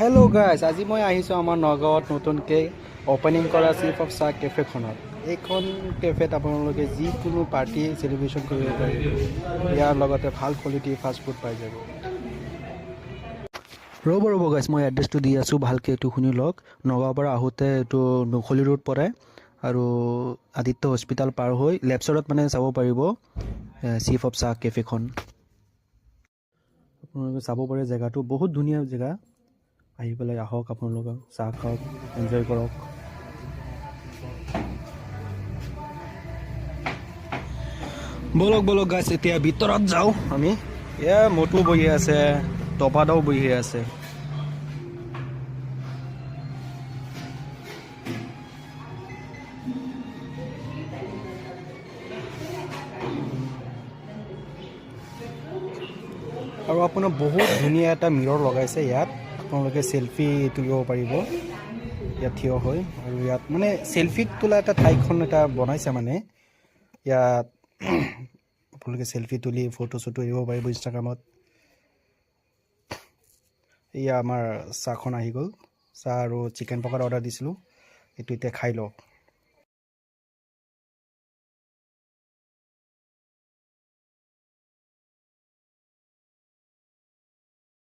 Hello' guys, আজি মই আহিছোঁ আমাৰ নগাঁৱত নতুনকৈ অ'পেনিং কৰা চিফ অফ চাহ কেফেখনত। এইখন কেফেত আপোনালোকে যিকোনো পাৰ্টি চেলিব্ৰেশ্যন কৰিব পাৰিব। ইয়াৰ লগতে ভাল কোৱালিটিৰ ফাষ্টফুড পাই যাব। ৰ'ব গাইজ, মই এড্ৰেছটো দি আছোঁ, ভালকৈ এইটো শুনি লওক। নগাঁৱৰ পৰা আহোঁতে এইটো নখলি ৰোড পৰে আৰু আদিত্য হস্পিটেল পাৰ হৈ লেফ্ট ছাইডত মানে চাব পাৰিব চিফ অফ চাহ কেফেখন। আপোনালোকে চাব পাৰে জেগাটো বহুত ধুনীয়া জেগা। আহি পেলাই আহক, আপোনালোকে চাহ খাওক, এনজয় কৰক। বলক গাইছ, এতিয়া ভিতৰত যাওঁ আমি। এয়া মটু বহি আছে, তপাদাও বহি আছে। আৰু আপোনাৰ বহুত ধুনীয়া এটা মিৰৰ লগাইছে ইয়াত। আপোনালোকে চেলফি তুলিব পাৰিব ইয়াত থিয় হৈ। আৰু ইয়াত মানে চেলফি তোলা এটা ঠাইখন এটা বনাইছে মানে। ইয়াত আপোনালোকে চেলফি তুলি ফটো চটো এৰিব পাৰিব ইনষ্টাগ্ৰামত। এয়া আমাৰ চাহখন আহি গ'ল। চাহ আৰু চিকেন পকৰা অৰ্ডাৰ দিছিলোঁ, এইটো এতিয়া খাই লওক।